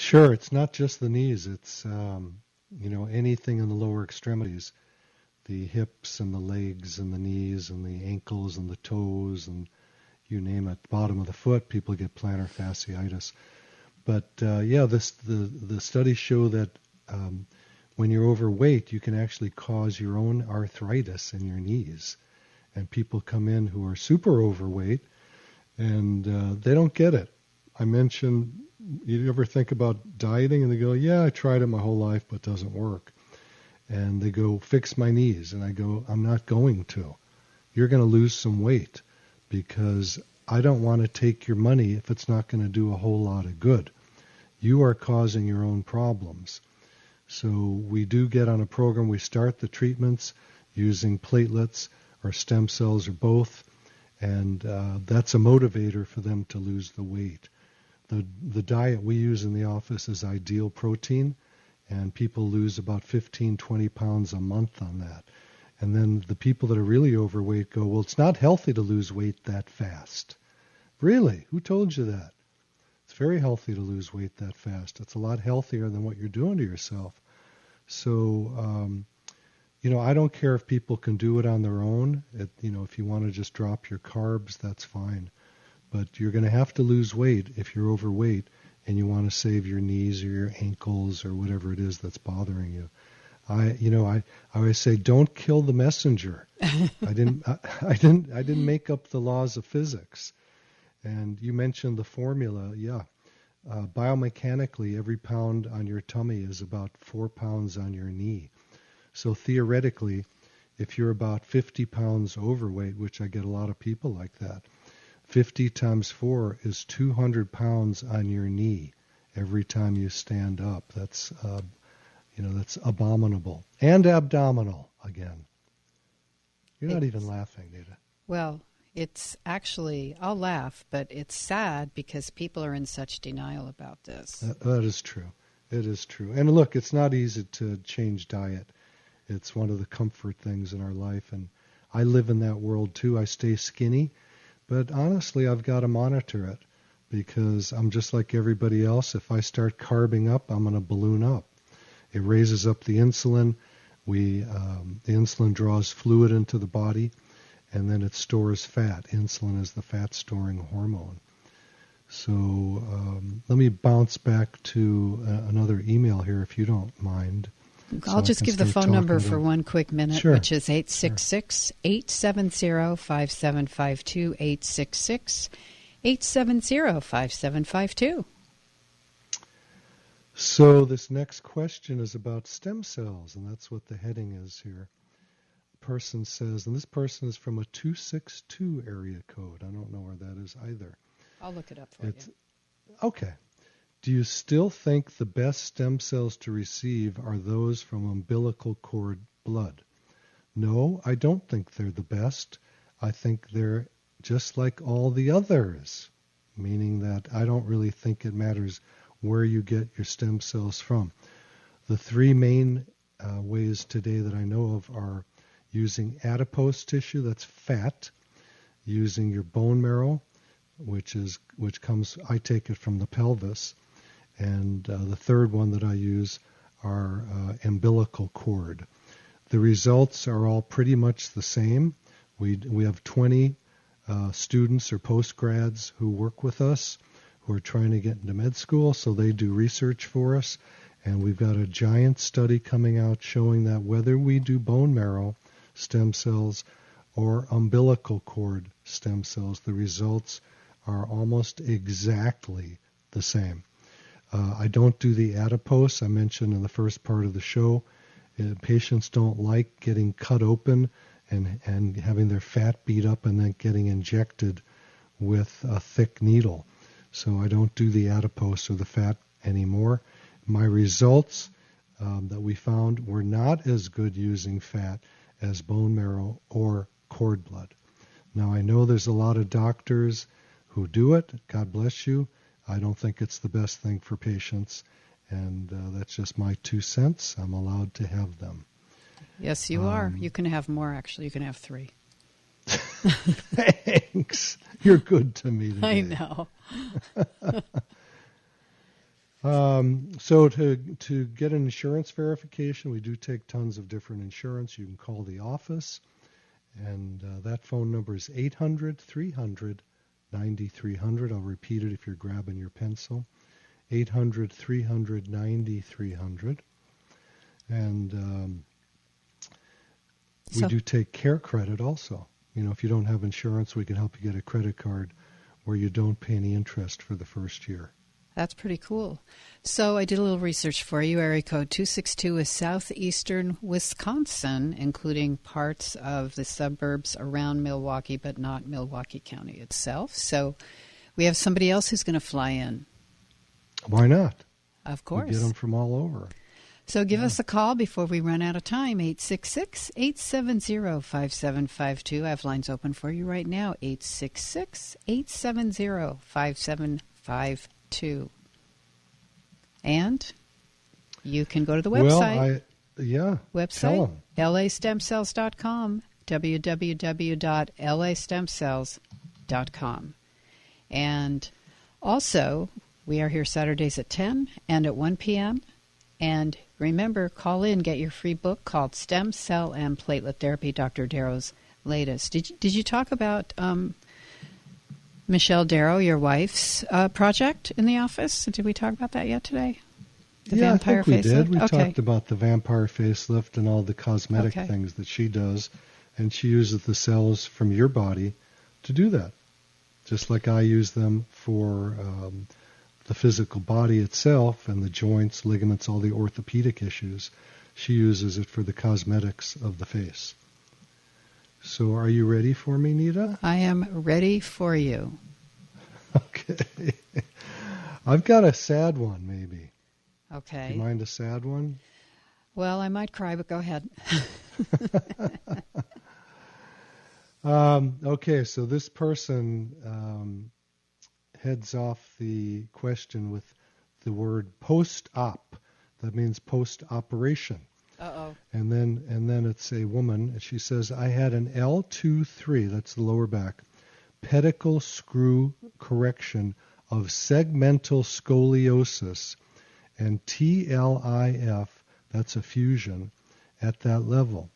Sure, it's not just the knees. It's anything in the lower extremities, the hips and the legs and the knees and the ankles and the toes and you name it. Bottom of the foot, people get plantar fasciitis. But the studies show that when you're overweight, you can actually cause your own arthritis in your knees. And people come in who are super overweight, and they don't get it. I mentioned, you ever think about dieting? And they go, yeah, I tried it my whole life, but it doesn't work. And they go, fix my knees. And I go, I'm not going to. You're going to lose some weight because I don't want to take your money if it's not going to do a whole lot of good. You are causing your own problems. So we do get on a program. We start the treatments using platelets or stem cells or both, and that's a motivator for them to lose the weight. The diet we use in the office is ideal protein, and people lose about 15, 20 pounds a month on that. And then the people that are really overweight go, well, it's not healthy to lose weight that fast. Really? Who told you that? It's very healthy to lose weight that fast. It's a lot healthier than what you're doing to yourself. So, I don't care if people can do it on their own. If you want to just drop your carbs, that's fine. But you're going to have to lose weight if you're overweight and you want to save your knees or your ankles or whatever it is that's bothering you. I always say, don't kill the messenger. I didn't make up the laws of physics. And you mentioned the formula. Yeah. Biomechanically, every pound on your tummy is about 4 pounds on your knee. So theoretically, if you're about 50 pounds overweight, which I get a lot of people like that, 50 times 4 is 200 pounds on your knee every time you stand up. That's that's abominable. And abdominal, again. You're not even laughing, Nita. Well, it's actually, I'll laugh, but it's sad because people are in such denial about this. That is true. It is true. And look, it's not easy to change diet. It's one of the comfort things in our life. And I live in that world too. I stay skinny. But honestly, I've got to monitor it because I'm just like everybody else. If I start carbing up, I'm going to balloon up. It raises up the insulin. The insulin draws fluid into the body, and then it stores fat. Insulin is the fat-storing hormone. So let me bounce back to another email here, if you don't mind. I'll just give the phone number for one quick minute, sure. which is 866-870-5752, 870-5752. So this next question is about stem cells, and that's what the heading is here. The person says, and this person is from a 262 area code. I don't know where that is either. I'll look it up for you. Okay. Do you still think the best stem cells to receive are those from umbilical cord blood? No, I don't think they're the best. I think they're just like all the others, meaning that I don't really think it matters where you get your stem cells from. The three main ways today that I know of are using adipose tissue, that's fat, using your bone marrow, which comes, I take it from the pelvis, and the third one that I use are umbilical cord. The results are all pretty much the same. We have 20 students or postgrads who work with us who are trying to get into med school, so they do research for us, and we've got a giant study coming out showing that whether we do bone marrow stem cells or umbilical cord stem cells, the results are almost exactly the same. I don't do the adipose. I mentioned in the first part of the show, patients don't like getting cut open and having their fat beat up and then getting injected with a thick needle. So I don't do the adipose or the fat anymore. My results that we found were not as good using fat as bone marrow or cord blood. Now I know there's a lot of doctors who do it. God bless you. I don't think it's the best thing for patients, and that's just my 2 cents. I'm allowed to have them. Yes, you are. You can have more, actually. You can have 3. Thanks. You're good to me today. I know. So to get an insurance verification, we do take tons of different insurance. You can call the office, and that phone number is 800-300-9300. I'll repeat it if you're grabbing your pencil. 800-300-9300. And we do take care credit also. You know, if you don't have insurance, we can help you get a credit card where you don't pay any interest for the first year. That's pretty cool. So I did a little research for you. Area code 262 is southeastern Wisconsin, including parts of the suburbs around Milwaukee, but not Milwaukee County itself. So we have somebody else who's going to fly in. Why not? Of course. We get them from all over. So give us a call before we run out of time, 866-870-5752. I have lines open for you right now, 866-870-5752. And you can go to the website. Website, lastemcells.com, www.lastemcells.com. And also, we are here Saturdays at 10 and at 1 p.m., and remember, call in, get your free book called Stem Cell and Platelet Therapy, Dr. Darrow's latest. Did you talk about Michelle Darrow, your wife's project in the office? Did we talk about that yet today? I think we did. We Okay. talked about the vampire facelift and all the cosmetic things that she does, and she uses the cells from your body to do that, just like I use them for the physical body itself and the joints, ligaments, all the orthopedic issues. She uses it for the cosmetics of the face. So are you ready for me, Nita? I am ready for you. Okay. I've got a sad one, maybe. Okay. Do you mind a sad one? Well, I might cry, but go ahead. Okay, so this person heads off the question with the word post-op. That means post-operation. Uh-oh. And then it's a woman, and she says, I had an L23, that's the lower back, pedicle screw correction of segmental scoliosis, and TLIF, that's a fusion, at that level.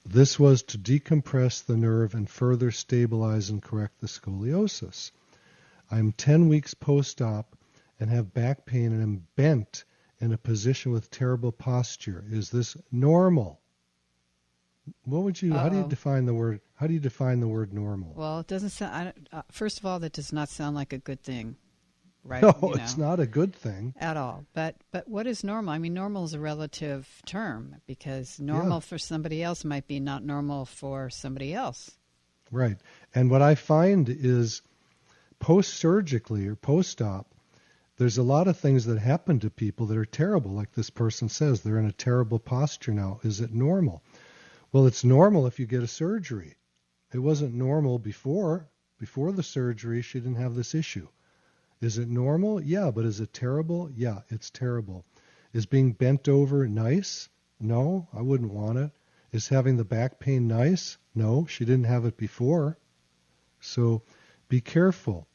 This was to decompress the nerve and further stabilize and correct the scoliosis. I'm 10 weeks post-op and have back pain and am bent in a position with terrible posture. Is this normal? What would you? How do you define the word? How do you define the word normal? Well, it doesn't sound. First of all, that does not sound like a good thing, right? No, it's not a good thing at all. But what is normal? I mean, normal is a relative term because normal for somebody else might be not normal for somebody else. Right. And what I find is post-surgically or post-op, there's a lot of things that happen to people that are terrible. Like this person says, they're in a terrible posture now. Is it normal? Well, it's normal if you get a surgery. It wasn't normal before. Before the surgery, she didn't have this issue. Is it normal? Yeah, but is it terrible? Yeah, it's terrible. Is being bent over nice? No, I wouldn't want it. Is having the back pain nice? No, she didn't have it before. So be careful.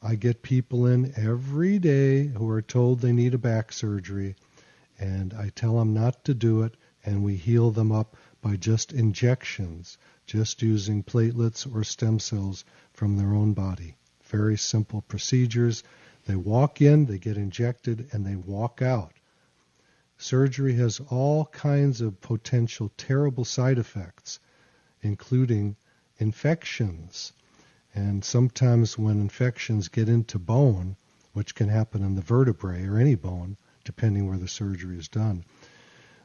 I get people in every day who are told they need a back surgery, and I tell them not to do it, and we heal them up by just injections, just using platelets or stem cells from their own body. Very simple procedures. They walk in, they get injected, and they walk out. Surgery has all kinds of potential terrible side effects, including infections. And sometimes when infections get into bone, which can happen in the vertebrae or any bone, depending where the surgery is done,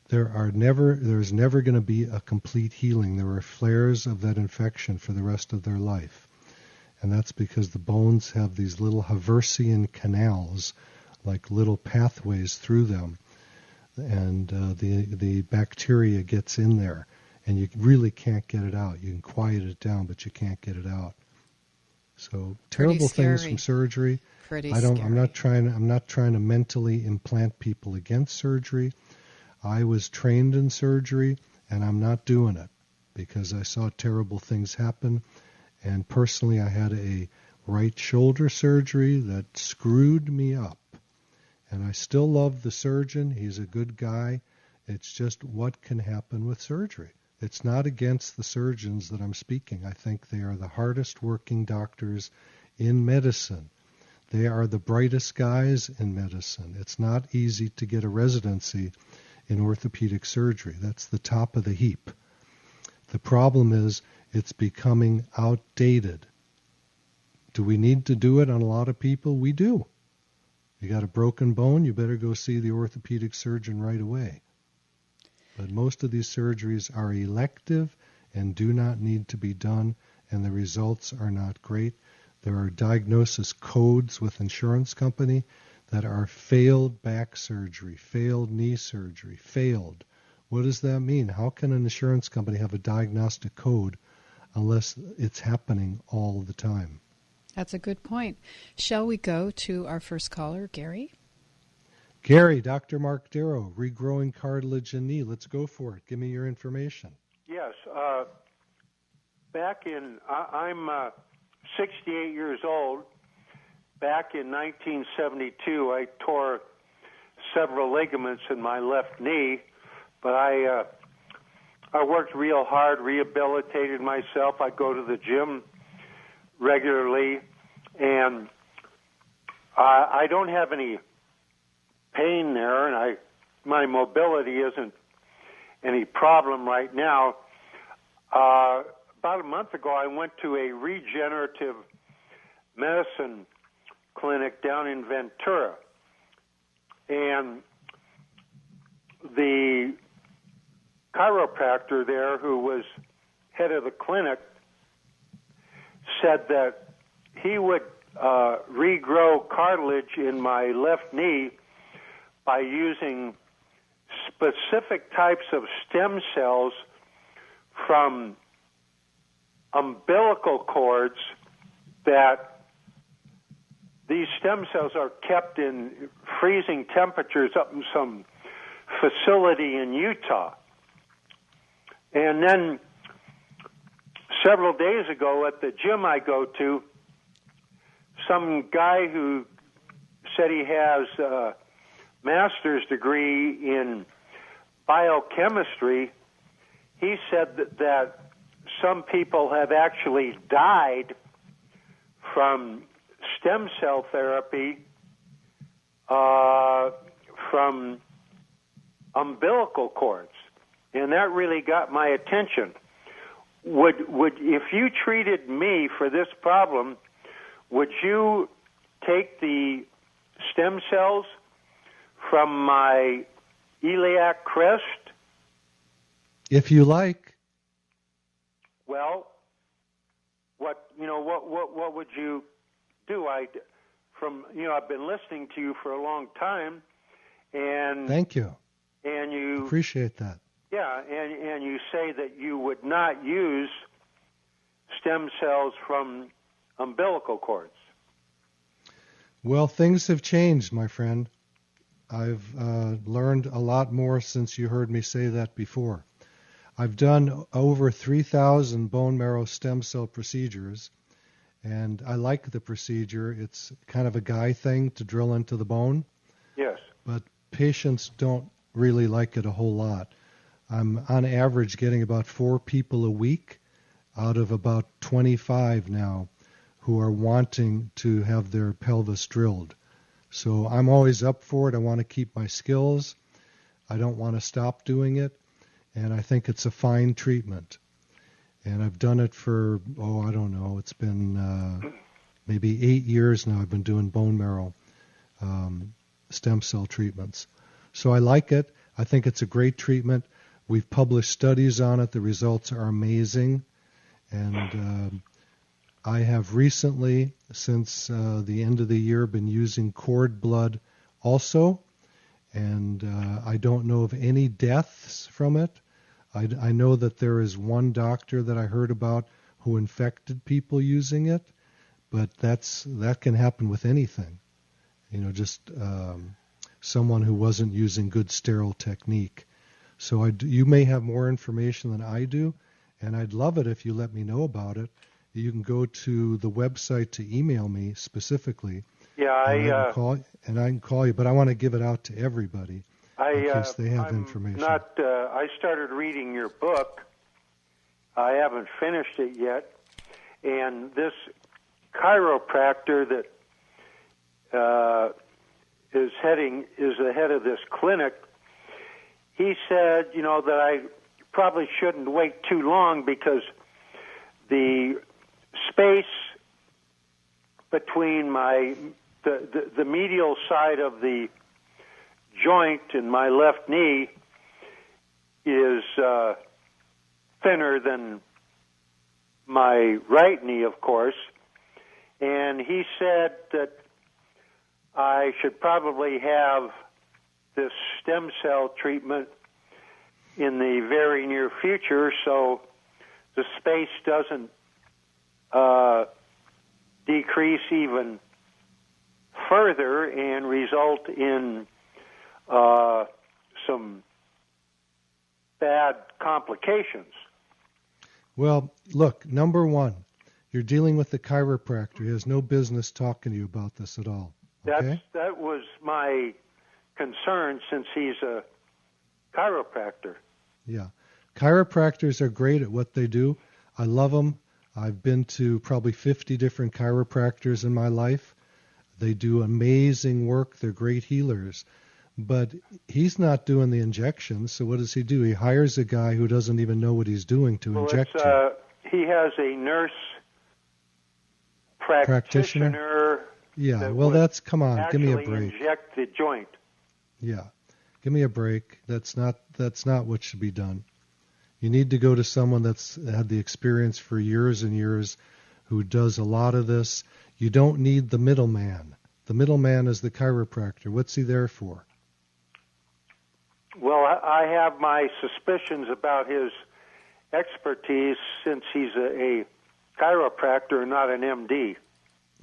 there's never going to be a complete healing. There are flares of that infection for the rest of their life. And that's because the bones have these little Haversian canals, like little pathways through them. And the bacteria gets in there, and you really can't get it out. You can quiet it down, but you can't get it out. So terrible things from surgery. I'm not trying to mentally implant people against surgery. I was trained in surgery, and I'm not doing it because I saw terrible things happen. And personally, I had right shoulder surgery that screwed me up. And I still love the surgeon. He's a good guy. It's just what can happen with surgery. It's not against the surgeons that I'm speaking. I think they are the hardest working doctors in medicine. They are the brightest guys in medicine. It's not easy to get a residency in orthopedic surgery. That's the top of the heap. The problem is it's becoming outdated. Do we need to do it on a lot of people? We do. You got a broken bone, you better go see the orthopedic surgeon right away. But most of these surgeries are elective and do not need to be done, and the results are not great. There are diagnosis codes with insurance company that are failed back surgery, failed knee surgery, failed. What does that mean? How can an insurance company have a diagnostic code unless it's happening all the time? That's a good point. Shall we go to our first caller, Gary? Gary, Dr. Marc Darrow, regrowing cartilage in knee. Let's go for it. Give me your information. Yes. I'm 68 years old. Back in 1972, I tore several ligaments in my left knee, but I worked real hard, rehabilitated myself. I go to the gym regularly, and I don't have any pain there, and my mobility isn't any problem right now. About a month ago, I went to a regenerative medicine clinic down in Ventura, and the chiropractor there, who was head of the clinic, said that he would regrow cartilage in my left knee by using specific types of stem cells from umbilical cords. That these stem cells are kept in freezing temperatures up in some facility in Utah. And then several days ago at the gym I go to, some guy who said he has a master's degree in biochemistry, he said that some people have actually died from stem cell therapy from umbilical cords. And that really got my attention. Would if you treated me for this problem, would you take the stem cells from my iliac crest? If you like. Well, what would you do? I've been listening to you for a long time, and thank you. And you appreciate that. Yeah, and you say that you would not use stem cells from umbilical cords. Well, things have changed, my friend. I've learned a lot more since you heard me say that before. I've done over 3,000 bone marrow stem cell procedures, and I like the procedure. It's kind of a guy thing to drill into the bone. Yes. But patients don't really like it a whole lot. I'm on average getting about 4 people a week out of about 25 now who are wanting to have their pelvis drilled. So I'm always up for it. I want to keep my skills. I don't want to stop doing it. And I think it's a fine treatment. And I've done it for, I don't know, it's been maybe 8 years now I've been doing bone marrow stem cell treatments. So I like it. I think it's a great treatment. We've published studies on it. The results are amazing. And I have recently, since the end of the year, been using cord blood also. And I don't know of any deaths from it. I know that there is one doctor that I heard about who infected people using it, but that can happen with anything. Just someone who wasn't using good sterile technique. So you may have more information than I do, and I'd love it if you let me know about it, you can go to the website to email me specifically. Yeah, and I can call you, but I want to give it out to everybody in case they have information. I started reading your book. I haven't finished it yet. And this chiropractor that is the head of this clinic, he said, that I probably shouldn't wait too long because the space between the medial side of the joint in my left knee is thinner than my right knee, of course. And he said that I should probably have this stem cell treatment in the very near future so the space doesn't decrease even further and result in some bad complications. Well, look, number one, you're dealing with the chiropractor. He has no business talking to you about this at all. Okay? That was my concern since he's a chiropractor. Yeah. Chiropractors are great at what they do. I love them. I've been to probably 50 different chiropractors in my life. They do amazing work. They're great healers. But he's not doing the injections, so what does he do? He hires a guy who doesn't even know what he's doing to inject you. He has a nurse practitioner. Yeah, well, come on, give me a break. Inject the joint. Yeah, give me a break. That's not what should be done. You need to go to someone that's had the experience for years and years, who does a lot of this. You don't need the middleman. The middleman is the chiropractor. What's he there for? Well, I have my suspicions about his expertise since he's a chiropractor, not an MD.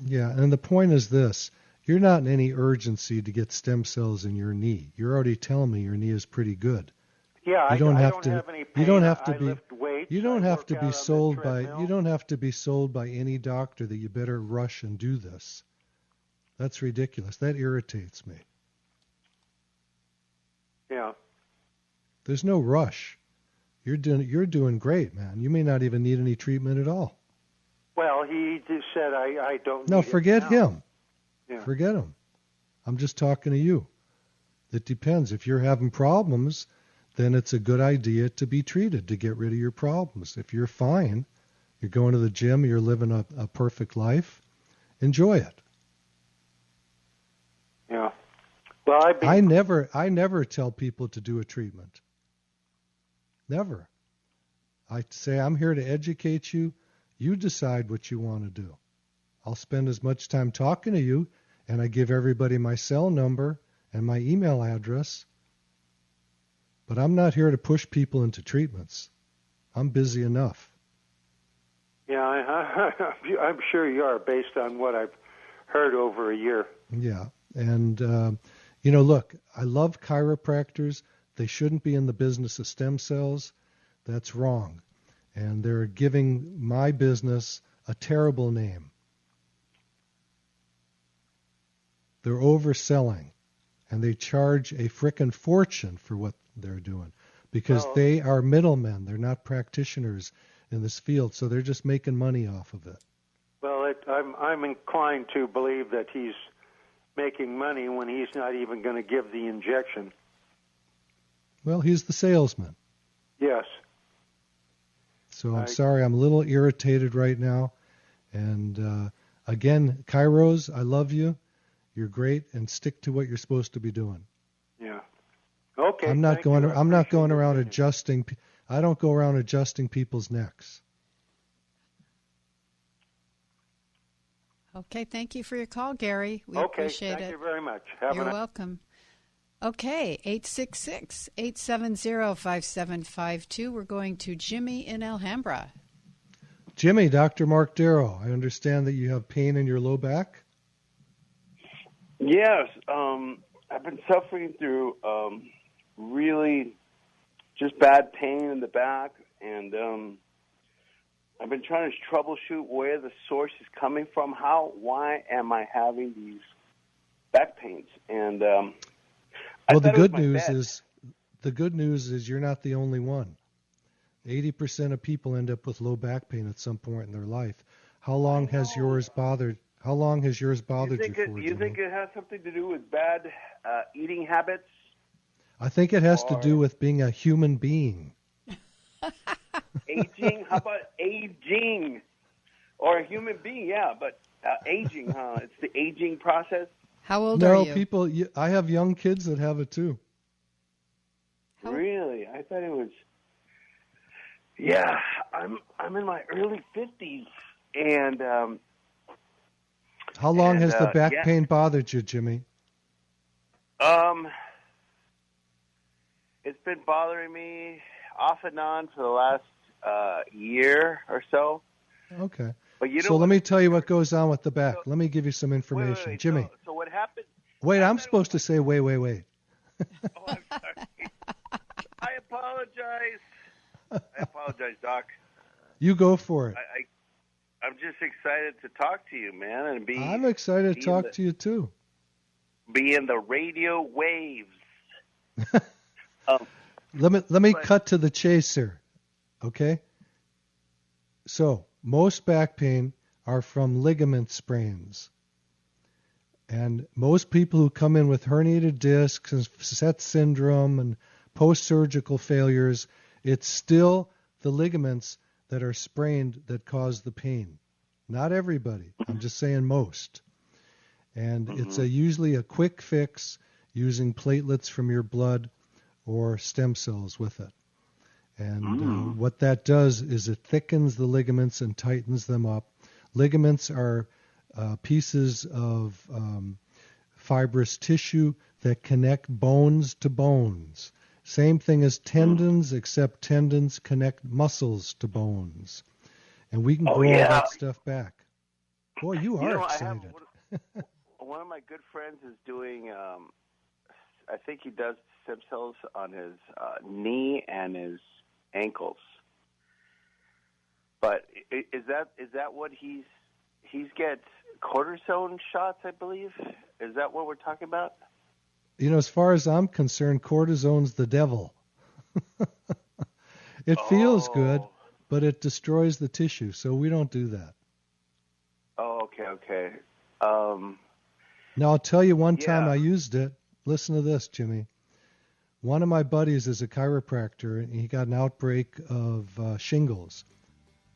Yeah, and the point is this. You're not in any urgency to get stem cells in your knee. You're already telling me your knee is pretty good. Yeah, I don't have any pain. You don't have to be. Lift weights, you don't have to be sold by. You don't have to be sold by any doctor that you better rush and do this. That's ridiculous. That irritates me. Yeah. There's no rush. You're doing great, man. You may not even need any treatment at all. Well, he just said I don't. No, forget him. Yeah. Forget him. I'm just talking to you. It depends. If you're having problems, then it's a good idea to be treated to get rid of your problems. If you're fine, you're going to the gym, you're living a perfect life, enjoy it. Yeah. Well, I never tell people to do a treatment. Never. I say, I'm here to educate you. You decide what you want to do. I'll spend as much time talking to you, and I give everybody my cell number and my email address. But I'm not here to push people into treatments. I'm busy enough. Yeah, I'm sure you are, based on what I've heard over a year. Yeah. And, look, I love chiropractors. They shouldn't be in the business of stem cells. That's wrong. And they're giving my business a terrible name. They're overselling. And they charge a frickin' fortune for what they're doing. Because they are middlemen. They're not practitioners in this field. So they're just making money off of it. Well, I'm inclined to believe that he's making money when he's not even going to give the injection. Well, he's the salesman. Yes. So I'm sorry, I'm a little irritated right now. And again, Kairos, I love you. You're great, and stick to what you're supposed to be doing. Yeah. Okay. I'm not going around adjusting. I don't go around adjusting people's necks. Okay, thank you for your call, Gary. We appreciate it. Thank you very much. You're welcome. Okay, 866-870-5752. We're going to Jimmy in Alhambra. Jimmy, Dr. Marc Darrow, I understand that you have pain in your low back? Yes. I've been suffering through really just bad pain in the back, and I've been trying to troubleshoot where the source is coming from. Why am I having these back pains? And well, the good news is you're not the only one. 80% of people end up with low back pain at some point in their life. How long has yours bothered you for? You think it has something to do with bad eating habits? I think it has to do with being a human being. Aging? How about aging? Or a human being, yeah, but aging, huh? It's the aging process. How old are you? No, people. I have young kids that have it too. Really? I thought it was. Yeah, I'm in my early 50s, and how long has the back pain bothered you, Jimmy? It's been bothering me off and on for the last year or so. Okay. But so let me tell you what goes on with the back. Let me give you some information. Wait. Jimmy. So what happened? Wait, I'm supposed to say wait. Oh, I'm sorry. I apologize. Doc. You go for it. I'm just excited to talk to you, man, and I'm excited to talk to you too. Be in the radio waves. Let me cut to the chase here, okay? So most back pain are from ligament sprains, and most people who come in with herniated discs and set syndrome and post-surgical failures, it's still the ligaments that are sprained that cause the pain. Not everybody. I'm just saying most. And it's usually a quick fix using platelets from your blood or stem cells with it. And what that does is it thickens the ligaments and tightens them up. Ligaments are pieces of fibrous tissue that connect bones to bones. Same thing as tendons, except tendons connect muscles to bones. And we can grow all that stuff back. Boy, you are excited. One of my good friends is doing, I think he does stem cells on his knee and his ankles. But is that what he's gets cortisone shots, I believe? Is that what we're talking about? You know, as far as I'm concerned, cortisone's the devil. It feels good, but it destroys the tissue, so we don't do that. Oh, okay. Now, I'll tell you one time I used it. Listen to this, Jimmy. One of my buddies is a chiropractor, and he got an outbreak of shingles.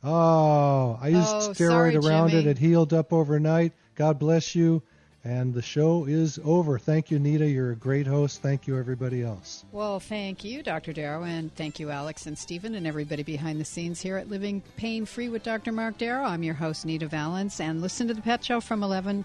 Oh, I used steroid around Jimmy. it. It healed up overnight. God bless you. And the show is over. Thank you, Nita. You're a great host. Thank you, everybody else. Well, thank you, Dr. Darrow, and thank you, Alex and Stephen, and everybody behind the scenes here at Living Pain Free with Dr. Marc Darrow. I'm your host, Nita Valens, and listen to The Pet Show from 11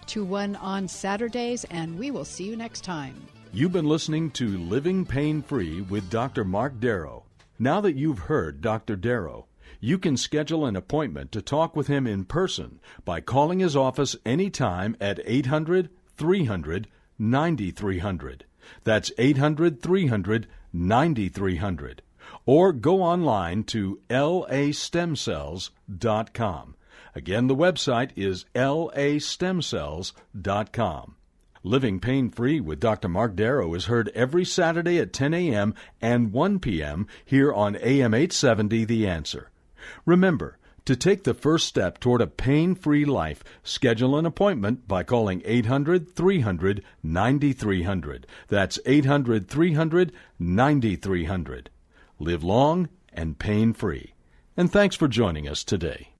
to 1 on Saturdays, and we will see you next time. You've been listening to Living Pain Free with Dr. Marc Darrow. Now that you've heard Dr. Darrow, you can schedule an appointment to talk with him in person by calling his office anytime at 800-300-9300. That's 800-300-9300. Or go online to lastemcells.com. Again, the website is lastemcells.com. Living Pain Free with Dr. Marc Darrow is heard every Saturday at 10 a.m. and 1 p.m. here on AM 870 The Answer. Remember, to take the first step toward a pain-free life, schedule an appointment by calling 800-300-9300. That's 800-300-9300. Live long and pain-free. And thanks for joining us today.